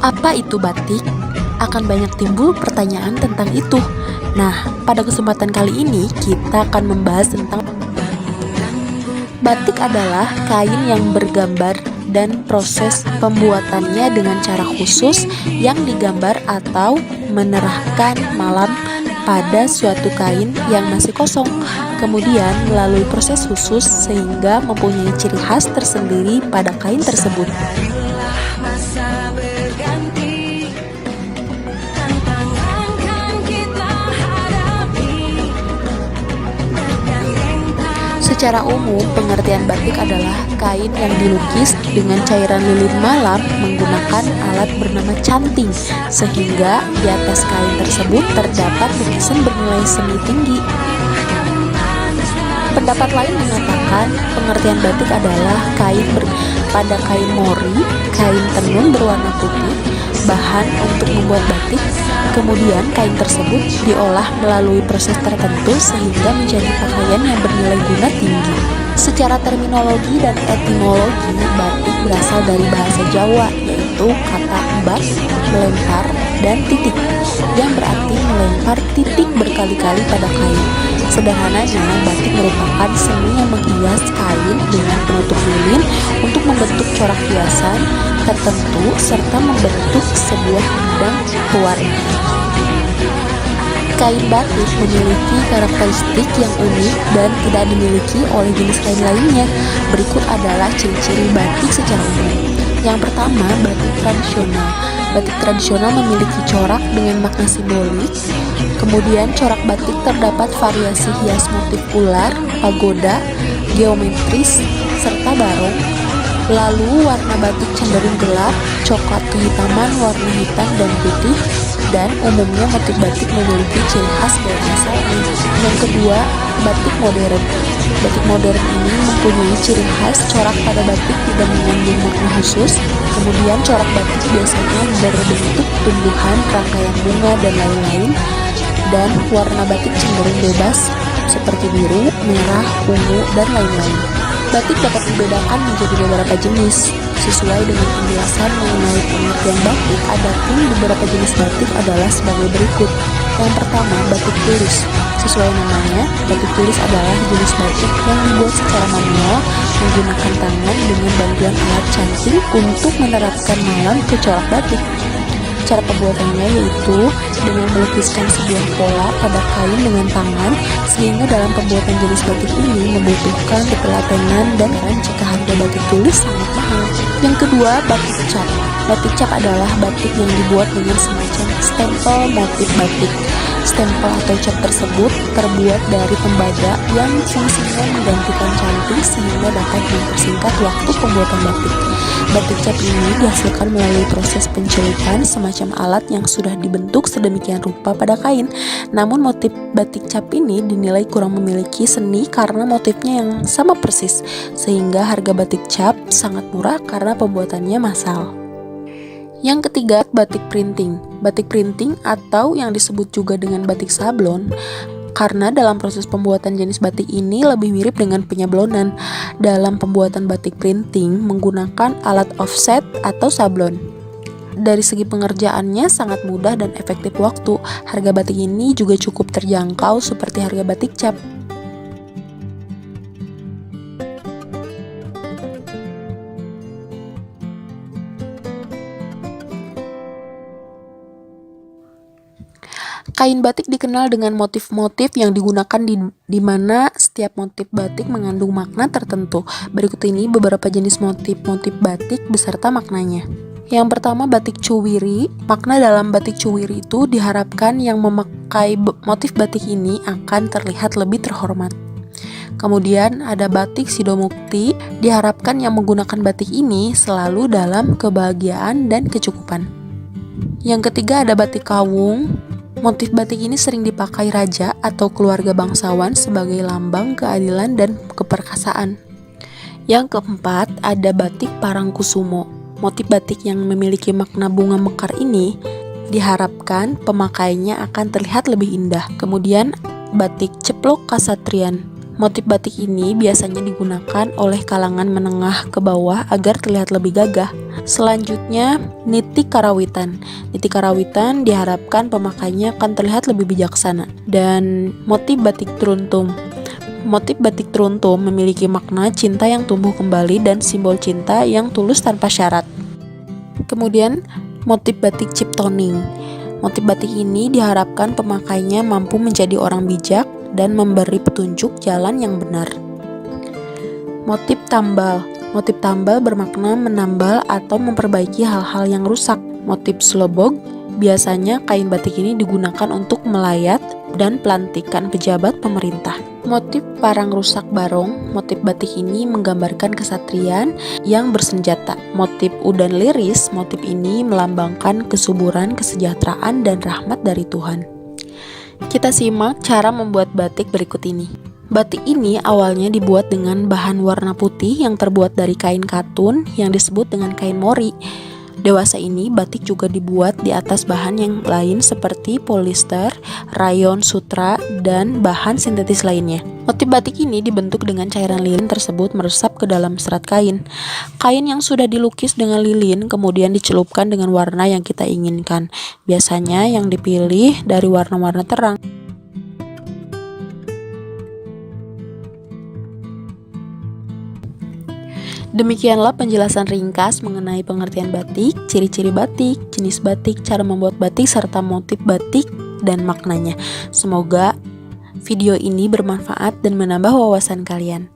Apa itu batik? Akan banyak timbul pertanyaan tentang itu. Nah, pada kesempatan kali ini kita akan membahas tentang batik adalah kain yang bergambar dan proses pembuatannya dengan cara khusus yang digambar atau menerahkan malam pada suatu kain yang masih kosong. Kemudian melalui proses khusus sehingga mempunyai ciri khas tersendiri pada kain tersebut. Secara umum, pengertian batik adalah kain yang dilukis dengan cairan lilin malam menggunakan alat bernama canting, sehingga di atas kain tersebut terdapat lukisan bernilai seni tinggi. Pendapat lain mengatakan pengertian batik adalah kain pada kain mori, kain tenun berwarna putih, bahan untuk membuat batik. Kemudian kain tersebut diolah melalui proses tertentu sehingga menjadi pakaian yang bernilai guna tinggi. Secara terminologi dan etimologi, batik berasal dari bahasa Jawa, yaitu kata bak, melempar, dan titik, yang berarti melempar titik berkali-kali pada kain. Sederhananya, batik merupakan seni yang menghias kain dengan penutup lilin untuk membentuk corak hiasan tertentu serta membentuk sebuah bidang pewarna. Kain batik memiliki karakteristik yang unik dan tidak dimiliki oleh jenis kain lainnya. Berikut adalah ciri-ciri batik secara umum. Yang pertama, batik tradisional. Batik tradisional memiliki corak dengan makna simbolik. Kemudian corak batik terdapat variasi hias motif ular, pagoda, geometris, serta barong. Lalu warna batik cenderung gelap, coklat kehitaman, warna hitam dan putih, dan umumnya motif batik memiliki ciri khas berwarna salju. Yang kedua, batik modern. Batik modern ini mempunyai ciri khas corak pada batik tidak mengandung makna khusus. Kemudian corak batik biasanya berbentuk tumbuhan, rangkaian bunga, dan lain-lain. Dan warna batik cenderung bebas seperti biru, merah, ungu, dan lain-lain. Batik dapat dibedakan menjadi beberapa jenis sesuai dengan penjelasan mengenai pengertian batik. Adapun beberapa jenis batik adalah sebagai berikut. Yang pertama, batik tulis. Sesuai namanya, batik tulis adalah jenis batik yang dibuat secara manual menggunakan tangan dengan bantuan alat canting untuk menerapkan malam ke corak batik. Cara pembuatannya yaitu dengan melukiskan sebuah pola pada kain dengan tangan, sehingga dalam pembuatan jenis batik ini membutuhkan ketelatenan dan jika harga batik tulis sangat mahal. Yang kedua, batik cap. Batik cap adalah batik yang dibuat dengan semacam stempel motif batik. Stempel atau cap tersebut terbuat dari tembaga yang fungsinya menggantikan canting sehingga dapat mempersingkat waktu pembuatan batik. Batik cap ini dihasilkan melalui proses pencelikan semacam alat yang sudah dibentuk sedemikian rupa pada kain. Namun motif batik cap ini dinilai kurang memiliki seni karena motifnya yang sama persis, sehingga harga batik cap sangat murah karena pembuatannya massal. Yang ketiga, batik printing. Batik printing atau yang disebut juga dengan batik sablon, karena dalam proses pembuatan jenis batik ini lebih mirip dengan penyablonan. Dalam pembuatan batik printing menggunakan alat offset atau sablon. Dari segi pengerjaannya sangat mudah dan efektif waktu. Harga batik ini juga cukup terjangkau seperti harga batik cap. Kain batik dikenal dengan motif-motif yang digunakan di mana setiap motif batik mengandung makna tertentu. Berikut ini beberapa jenis motif-motif batik beserta maknanya. Yang pertama, batik cuwiri. Makna dalam batik cuwiri itu diharapkan yang memakai motif batik ini akan terlihat lebih terhormat. Kemudian ada batik sidomukti. Diharapkan yang menggunakan batik ini selalu dalam kebahagiaan dan kecukupan. Yang ketiga ada batik kawung. Motif batik ini sering dipakai raja atau keluarga bangsawan sebagai lambang keadilan dan keperkasaan. Yang keempat, ada batik parangkusumo. Motif batik yang memiliki makna bunga mekar ini diharapkan pemakainya akan terlihat lebih indah. Kemudian, batik ceplok kasatrian. Motif batik ini biasanya digunakan oleh kalangan menengah ke bawah agar terlihat lebih gagah. Selanjutnya, nitik karawitan. Nitik karawitan diharapkan pemakainya akan terlihat lebih bijaksana. Dan motif batik teruntum. Motif batik teruntum memiliki makna cinta yang tumbuh kembali dan simbol cinta yang tulus tanpa syarat. Kemudian, motif batik ciptoning. Motif batik ini diharapkan pemakainya mampu menjadi orang bijak dan memberi petunjuk jalan yang benar. Motif tambal. Motif tambal bermakna menambal atau memperbaiki hal-hal yang rusak. Motif slobog. Biasanya kain batik ini digunakan untuk melayat dan pelantikan pejabat pemerintah. Motif parang rusak barong. Motif batik ini menggambarkan kesatrian yang bersenjata. Motif udan liris. Motif ini melambangkan kesuburan, kesejahteraan, dan rahmat dari Tuhan. Kita simak cara membuat batik berikut ini. Batik ini awalnya dibuat dengan bahan warna putih yang terbuat dari kain katun yang disebut dengan kain mori. Dewasa ini, batik juga dibuat di atas bahan yang lain seperti polister, rayon, sutra, dan bahan sintetis lainnya. Motif batik ini dibentuk dengan cairan lilin tersebut meresap ke dalam serat kain. Kain yang sudah dilukis dengan lilin kemudian dicelupkan dengan warna yang kita inginkan. Biasanya yang dipilih dari warna-warna terang. Demikianlah penjelasan ringkas mengenai pengertian batik, ciri-ciri batik, jenis batik, cara membuat batik, serta motif batik dan maknanya. Semoga video ini bermanfaat dan menambah wawasan kalian.